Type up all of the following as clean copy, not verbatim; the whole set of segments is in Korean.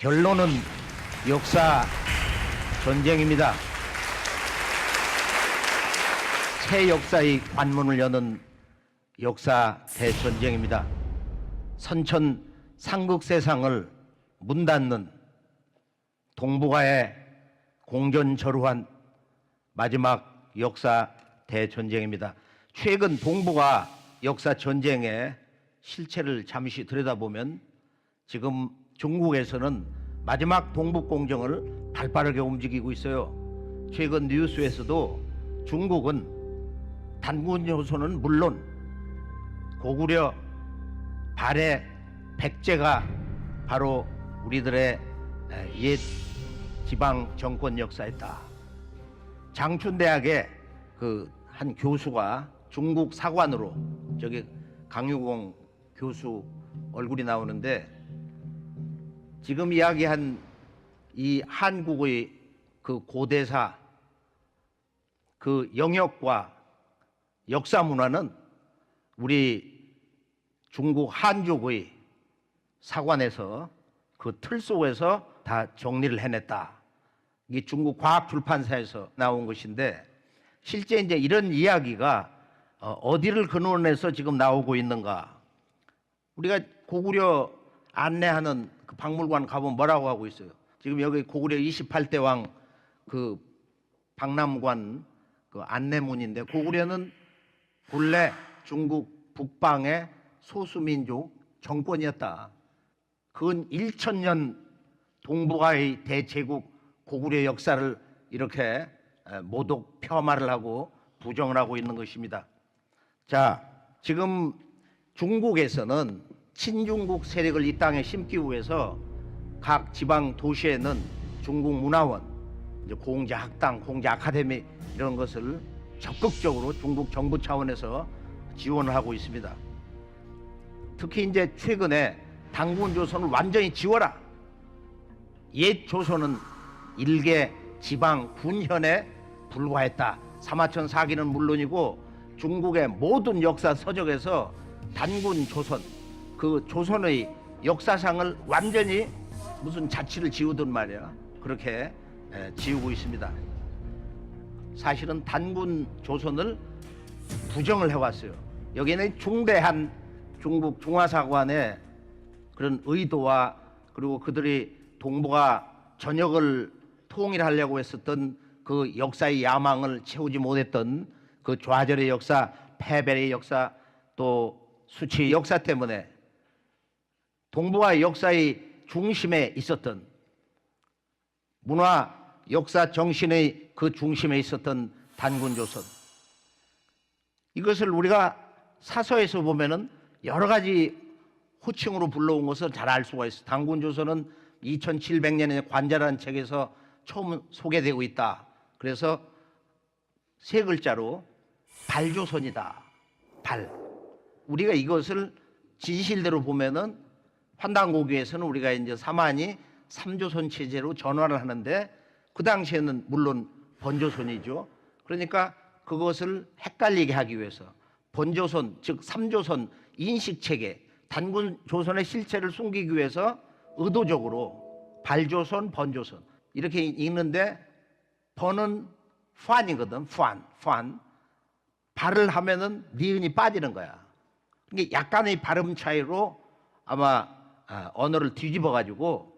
결론은 역사 전쟁입니다. 새 역사의 관문을 여는 역사 대전쟁입니다. 선천 삼국세상을 문 닫는 동북아의 공전저루한 마지막 역사 대전쟁입니다. 최근 동북아 역사 전쟁의 실체를 잠시 들여다보면 지금 중국에서는 마지막 동북공정을 발빠르게 움직이고 있어요. 최근 뉴스에서도 중국은 단군조선은 물론 고구려 발해 백제가 바로 우리들의 옛 지방 정권 역사였다. 장춘대학의 그 한 교수가 중국 사관으로, 저기 강유공 교수 얼굴이 나오는데, 지금 이야기한 이 한국의 그 고대사 그 영역과 역사 문화는 우리 중국 한족의 사관에서 그 틀 속에서 다 정리를 해냈다. 이게 중국 과학출판사에서 나온 것인데, 실제 이제 이런 이야기가 어디를 근원해서 지금 나오고 있는가? 우리가 고구려 안내하는 그 박물관 가보면 뭐라고 하고 있어요? 지금 여기 고구려 28대 왕 그 박람관 그 안내문인데, 고구려는 본래 중국 북방의 소수민족 정권이었다. 근 1000년 동북아의 대제국 고구려 역사를 이렇게 모독 폄하를 하고 부정을 하고 있는 것입니다. 자, 지금 중국에서는 친중국 세력을 이 땅에 심기 위해서 각 지방 도시에는 중국 문화원, 이제 공자 학당, 공자 아카데미 이런 것을 적극적으로 중국 정부 차원에서 지원을 하고 있습니다. 특히 이제 최근에 단군 조선을 완전히 지워라. 옛 조선은 일개 지방 군현에 불과했다. 사마천 사기는 물론이고 중국의 모든 역사 서적에서 단군 조선, 그 조선의 역사상을 완전히 무슨 자치를 지우든 말이야, 그렇게 지우고 있습니다. 사실은 단군 조선을 부정을 해왔어요. 여기는 중대한 중국 중화사관의 그런 의도와, 그리고 그들이 동북아 전역을 통일하려고 했었던 그 역사의 야망을 채우지 못했던 그 좌절의 역사, 패배의 역사, 또 수치의 역사 때문에 동북아 역사의 중심에 있었던, 문화 역사 정신의 그 중심에 있었던 단군조선, 이것을 우리가 사서에서 보면은 여러 가지 호칭으로 불러온 것을 잘 알 수가 있어요. 단군조선은 2700년의 관자라는 책에서 처음 소개되고 있다. 그래서 세 글자로 발조선이다. 발. 우리가 이것을 진실대로 보면은 환단고교에서는 우리가 이제 사만이 삼조선 체제로 전환을 하는데, 그 당시에는 물론 번조선이죠. 그러니까 그것을 헷갈리게 하기 위해서 번조선, 즉 삼조선 인식체계, 단군 조선의 실체를 숨기기 위해서 의도적으로 발조선, 번조선 이렇게 읽는데, 번은 판이거든. 판. 발을 하면은 니은이 빠지는 거야. 그러니까 약간의 발음 차이로 아마 언어를 뒤집어 가지고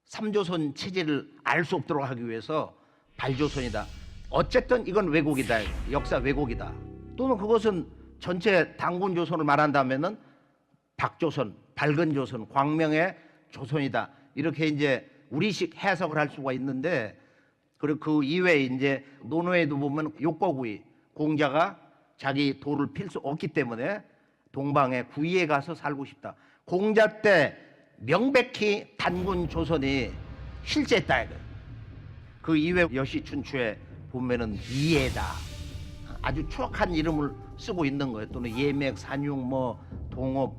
삼조선 체제를 알 수 없도록 하기 위해서 발조선이다. 어쨌든 이건 왜곡이다. 역사 왜곡이다. 또는 그것은 전체 단군 조선을 말한다면은 박조선, 밝은 조선, 광명의 조선이다. 이렇게 이제 우리식 해석을 할 수가 있는데, 그리고 그 이외에 이제 논어에도 보면 욕거구이, 공자가 자기 도를 필 수 없기 때문에 동방의 구이에 가서 살고 싶다. 공자 때 명백히 단군 조선이 실제했다. 그 이외 여시춘추에 보면은 이해다, 아주 추악한 이름을 쓰고 있는 거예요. 또는 예맥, 산육, 뭐 동업,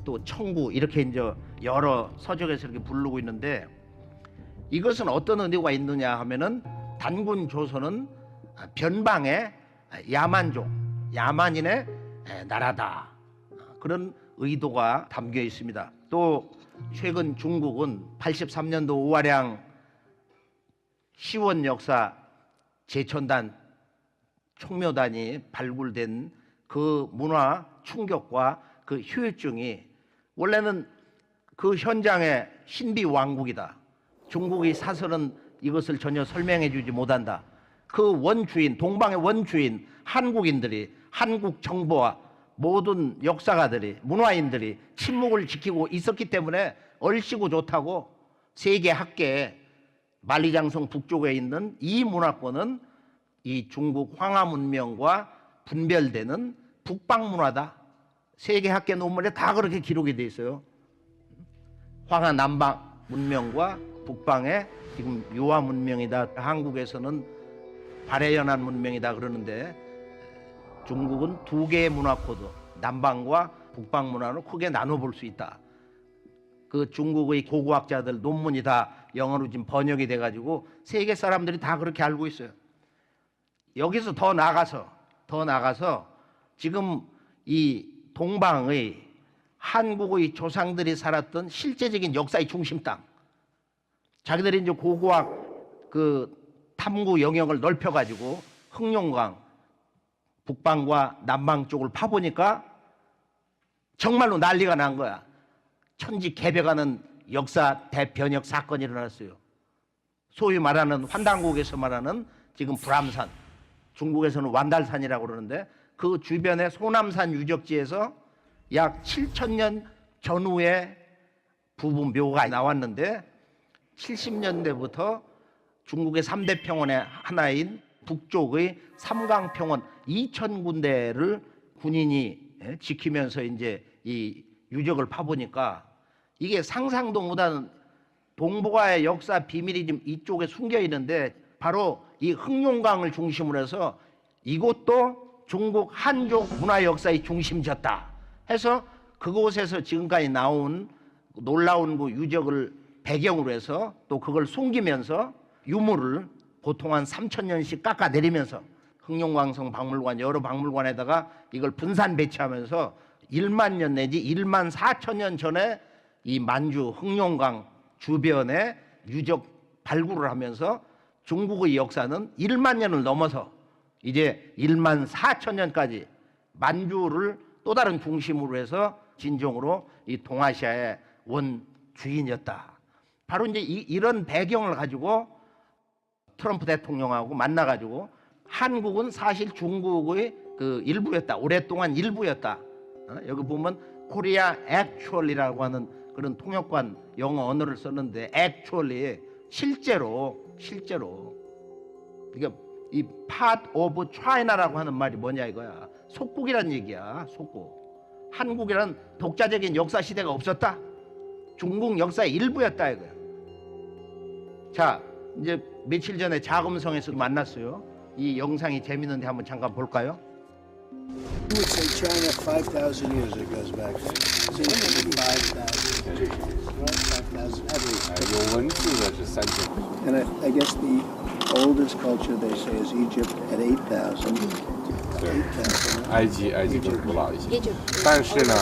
또 청구, 이렇게 이제 여러 서적에서 이렇게 부르고 있는데, 이것은 어떤 의도가 있느냐 하면은 단군 조선은 변방의 야만족, 야만인의 나라다. 그런 의도가 담겨 있습니다. 또 최근 중국은 83년도 오화량 시원 역사 제천단 총묘단이 발굴된 그 문화 충격과 그 후유증이 원래는 그 현장의 신비 왕국이다. 중국의 사설은 이것을 전혀 설명해 주지 못한다. 그 원주인, 동방의 원주인 한국인들이, 한국 정부와 모든 역사가들이, 문화인들이 침묵을 지키고 있었기 때문에 얼씨구 좋다고 세계 학계에 만리장성 북쪽에 있는 이 문화권은 이 중국 황하 문명과 분별되는 북방 문화다. 세계 학계 논문에 다 그렇게 기록이 돼 있어요. 황하 남방 문명과 북방의 지금 유화 문명이다. 한국에서는 발해연안 문명이다 그러는데 중국은 두 개의 문화 코드, 남방과 북방 문화로 크게 나눠볼 수 있다. 그 중국의 고고학자들 논문이 다 영어로 지금 번역이 돼가지고 세계 사람들이 다 그렇게 알고 있어요. 여기서 더 나가서 지금 이 동방의 한국의 조상들이 살았던 실제적인 역사의 중심 땅, 자기들이 이제 고고학 그 탐구 영역을 넓혀가지고 흑룡강 북방과 남방 쪽을 파보니까 정말로 난리가 난 거야. 천지개벽하는 역사 대변혁 사건이 일어났어요. 소위 말하는 환단국에서 말하는 지금 불암산, 중국에서는 완달산이라고 그러는데 그 주변의 소남산 유적지에서 약 7,000년 전후에 부부 묘가 나왔는데 70년대부터 중국의 3대 평원의 하나인 북쪽의 삼강평원 2,000군데를 군인이 지키면서 이제 이 유적을 파보니까 이게 상상도 못하는 동북아의 역사 비밀이 좀 이쪽에 숨겨 있는데 바로 이 흑룡강을 중심으로 해서 이곳도 중국 한족 문화 역사의 중심지였다 해서 그곳에서 지금까지 나온 놀라운 그 유적을 배경으로 해서 또 그걸 숨기면서 유물을 보통 한 3,000년씩 깎아내리면서 흑룡강성 박물관 여러 박물관에다가 이걸 분산 배치하면서 1만 년 내지 1만 4천 년 전에 이 만주 흑룡강 주변에 유적 발굴을 하면서 중국의 역사는 1만 년을 넘어서 이제 1만 4천 년까지 만주를 또 다른 중심으로 해서 진정으로 이 동아시아의 원주인이었다. 바로 이제 이런 배경을 가지고 트럼프 대통령하고 만나가지고 한국은 사실 중국의 그 일부였다. 오랫동안 일부였다. 여기 보면 코리아 액츄얼리라고 하는 그런 통역관 영어 언어를 썼는데 액츄얼리 실제로 그러니까 이 part of China라고 하는 말이 뭐냐 이거야. 속국이란 얘기야. 속국. 한국이란 독자적인 역사 시대가 없었다. 중국 역사의 일부였다 이거야. 자, 이제 며칠 전에 자금성에서 만났어요. 이 영상이 재밌는데 한번 잠깐 볼까요? You would say China 5,000 years it goes back. So 5,000 years, right? 5,000 at least. 有文字的是3000。 And I guess the oldest culture they say is Egypt at 8,000. 对， 8,000. 埃及更古老一些，但是呢，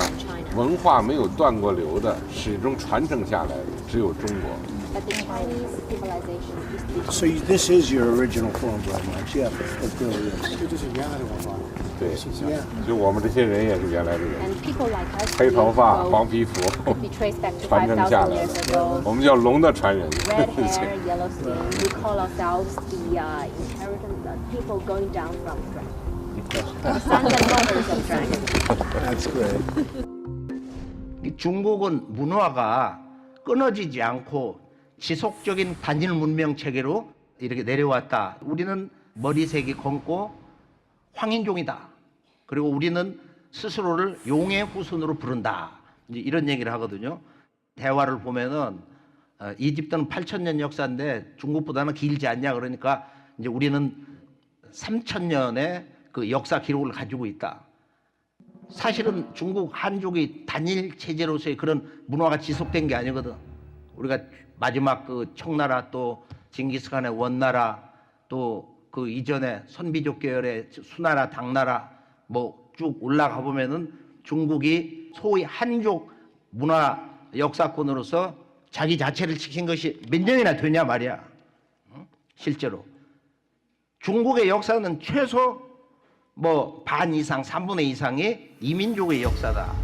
文化没有断过流的，始终传承下来的只有中国。 But the Chinese civilization is the So this is your original form, Bloodmarks. Yeah, it really is. 这就是原来的文化。对， Yeah. 就我们这些人也是原来的人， and people like us 黑头发、 we 黄皮肤， be traced back to 传承下 5,000 来 years 的。 ago. 我们叫龙的传人。 Red hair, yellow skin. We call ourselves the inheritance of people going down from dragon. The sons and daughters of dragon. That's great. 이 중국은 문화가 끊어지지 않고 지속적인 단일 문명 체계로 이렇게 내려왔다. 우리는 머리색이 검고 황인종이다. 그리고 우리는 스스로를 용의 후손으로 부른다. 이제 이런 얘기를 하거든요. 대화를 보면은 이집트는 8,000년 역사인데 중국보다는 길지 않냐 그러니까 이제 우리는 3,000년의 그 역사 기록을 가지고 있다. 사실은 중국 한족이 단일 체제로서의 그런 문화가 지속된 게 아니거든. 우리가 마지막 그 청나라 또 징기스칸의 원나라 또 그 이전에 선비족 계열의 수나라 당나라 뭐 쭉 올라가 보면은 중국이 소위 한족 문화 역사권으로서 자기 자체를 지킨 것이 몇 년이나 되냐 말이야. 실제로 중국의 역사는 최소 뭐 반 이상, 3분의 2 이상이 이민족의 역사다.